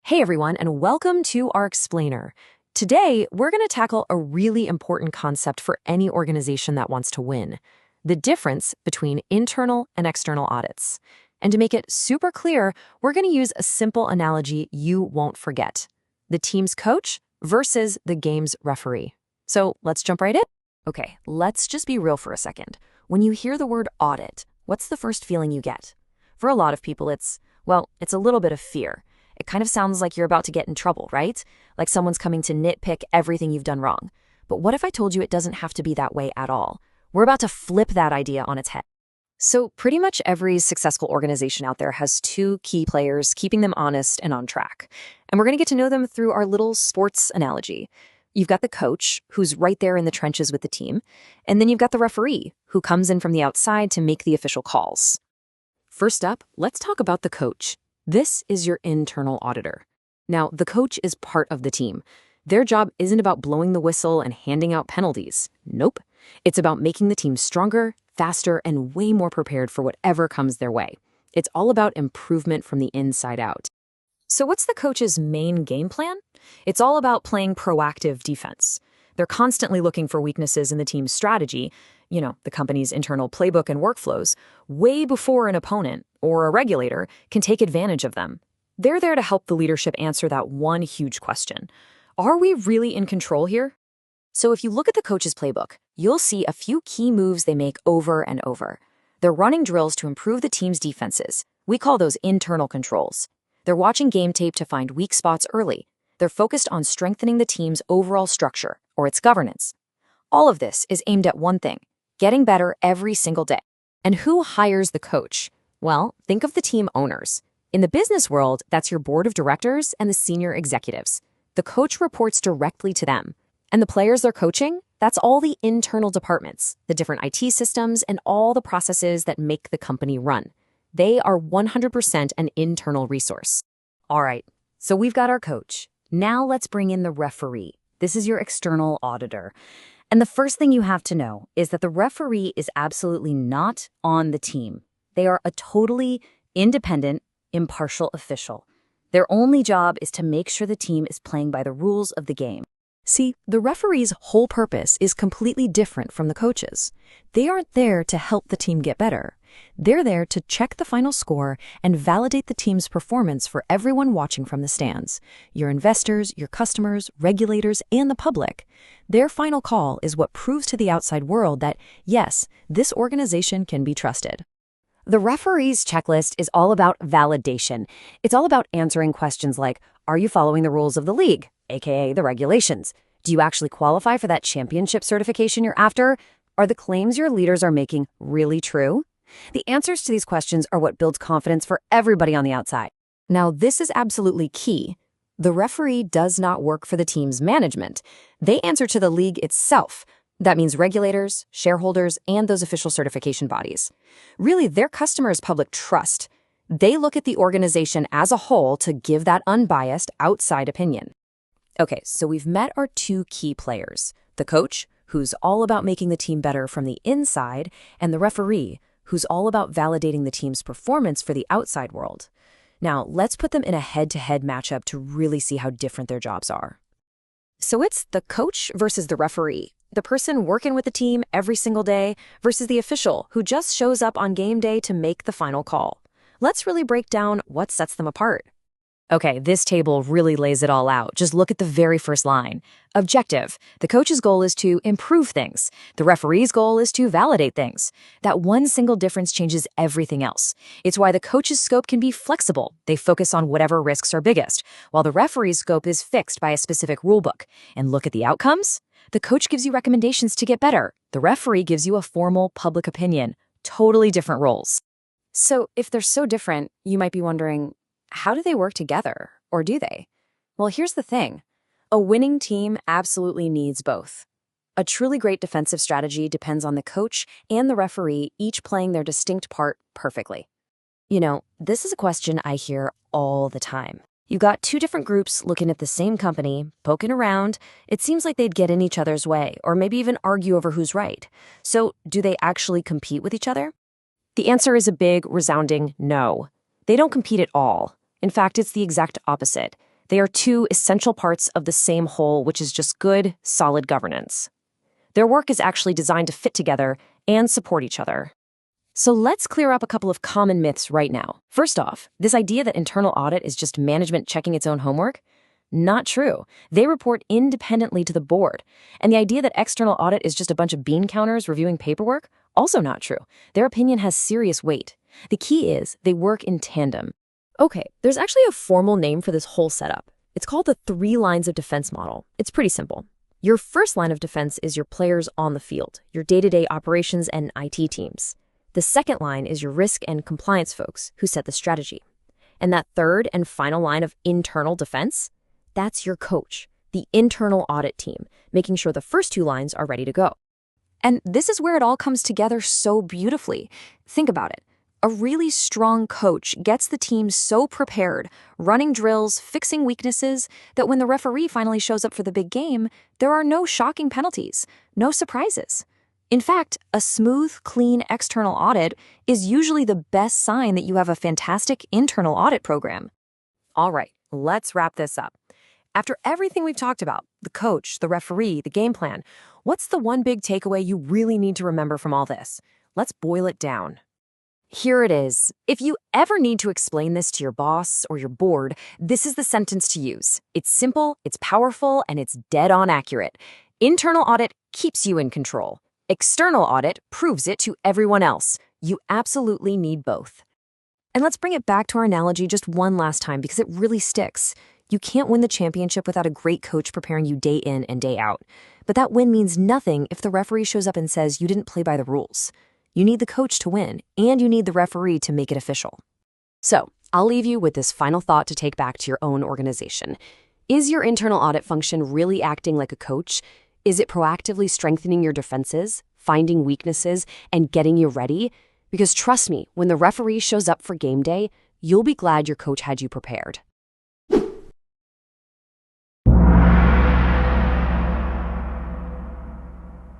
Hey everyone, and welcome to our explainer. Today, we're going to tackle a really important concept for any organization that wants to win: the difference between internal and external audits. And to make it super clear, we're going to use a simple analogy you won't forget: the team's coach versus the game's referee. So let's jump right in. Okay, let's just be real for a second. When you hear the word audit, what's the first feeling you get? For a lot of people, it's a little bit of fear. It kind of sounds like you're about to get in trouble, right? Like someone's coming to nitpick everything you've done wrong. But what if I told you it doesn't have to be that way at all? We're about to flip that idea on its head. So pretty much every successful organization out there has two key players keeping them honest and on track. And we're going to get to know them through our little sports analogy. You've got the coach, who's right there in the trenches with the team. And then you've got the referee, who comes in from the outside to make the official calls. First up, let's talk about the coach. This is your internal auditor. Now, the coach is part of the team. Their job isn't about blowing the whistle and handing out penalties. Nope. It's about making the team stronger, faster, and way more prepared for whatever comes their way. It's all about improvement from the inside out. So what's the coach's main game plan? It's all about playing proactive defense. They're constantly looking for weaknesses in the team's strategy, the company's internal playbook and workflows, way before an opponent or a regulator can take advantage of them. They're there to help the leadership answer that one huge question: are we really in control here? So if you look at the coach's playbook, you'll see a few key moves they make over and over. They're running drills to improve the team's defenses. We call those internal controls. They're watching game tape to find weak spots early. They're focused on strengthening the team's overall structure, or its governance. All of this is aimed at one thing: getting better every single day. And who hires the coach? Well, think of the team owners. In the business world, that's your board of directors and the senior executives. The coach reports directly to them. And the players they're coaching? That's all the internal departments, the different IT systems, and all the processes that make the company run. They are 100% an internal resource. All right, so we've got our coach. Now let's bring in the referee. This is your external auditor. And the first thing you have to know is that the referee is absolutely not on the team. They are a totally independent, impartial official. Their only job is to make sure the team is playing by the rules of the game. See, the referee's whole purpose is completely different from the coach's. They aren't there to help the team get better. They're there to check the final score and validate the team's performance for everyone watching from the stands: your investors, your customers, regulators, and the public. Their final call is what proves to the outside world that, yes, this organization can be trusted. The referee's checklist is all about validation. It's all about answering questions like, are you following the rules of the league, aka the regulations? Do you actually qualify for that championship certification you're after? Are the claims your leaders are making really true? The answers to these questions are what builds confidence for everybody on the outside. Now, this is absolutely key. The referee does not work for the team's management. They answer to the league itself. That means regulators, shareholders, and those official certification bodies. Really, their customers' public trust. They look at the organization as a whole to give that unbiased outside opinion. Okay, so we've met our two key players: the coach, who's all about making the team better from the inside, and the referee, who's all about validating the team's performance for the outside world. Now, let's put them in a head-to-head matchup to really see how different their jobs are. So it's the coach versus the referee, the person working with the team every single day versus the official who just shows up on game day to make the final call. Let's really break down what sets them apart. Okay, this table really lays it all out. Just look at the very first line. Objective. The coach's goal is to improve things. The referee's goal is to validate things. That one single difference changes everything else. It's why the coach's scope can be flexible. They focus on whatever risks are biggest, while the referee's scope is fixed by a specific rulebook. And look at the outcomes. The coach gives you recommendations to get better. The referee gives you a formal public opinion. Totally different roles. So if they're so different, you might be wondering, how do they work together? Or do they? Well, here's the thing. A winning team absolutely needs both. A truly great defensive strategy depends on the coach and the referee each playing their distinct part perfectly. This is a question I hear all the time. You've got two different groups looking at the same company, poking around. It seems like they'd get in each other's way, or maybe even argue over who's right. So, do they actually compete with each other? The answer is a big, resounding no. They don't compete at all. In fact, it's the exact opposite. They are two essential parts of the same whole, which is just good, solid governance. Their work is actually designed to fit together and support each other. So let's clear up a couple of common myths right now. First off, this idea that internal audit is just management checking its own homework? Not true. They report independently to the board. And the idea that external audit is just a bunch of bean counters reviewing paperwork? Also not true. Their opinion has serious weight. The key is they work in tandem. Okay, there's actually a formal name for this whole setup. It's called the 3 lines of defense model. It's pretty simple. Your first line of defense is your players on the field, your day-to-day operations and IT teams. The second line is your risk and compliance folks who set the strategy. And that third and final line of internal defense? That's your coach, the internal audit team, making sure the first 2 lines are ready to go. And this is where it all comes together so beautifully. Think about it. A really strong coach gets the team so prepared, running drills, fixing weaknesses, that when the referee finally shows up for the big game, there are no shocking penalties, no surprises. In fact, a smooth, clean external audit is usually the best sign that you have a fantastic internal audit program. All right, let's wrap this up. After everything we've talked about, the coach, the referee, the game plan, what's the one big takeaway you really need to remember from all this? Let's boil it down. Here it is. If you ever need to explain this to your boss or your board, this is the sentence to use. It's simple, it's powerful, and it's dead on accurate. Internal audit keeps you in control. External audit proves it to everyone else. You absolutely need both. And let's bring it back to our analogy just one last time because it really sticks. You can't win the championship without a great coach preparing you day in and day out. But that win means nothing if the referee shows up and says you didn't play by the rules. You need the coach to win, and you need the referee to make it official. So, I'll leave you with this final thought to take back to your own organization. Is your internal audit function really acting like a coach? Is it proactively strengthening your defenses, finding weaknesses, and getting you ready? Because trust me, when the referee shows up for game day, you'll be glad your coach had you prepared.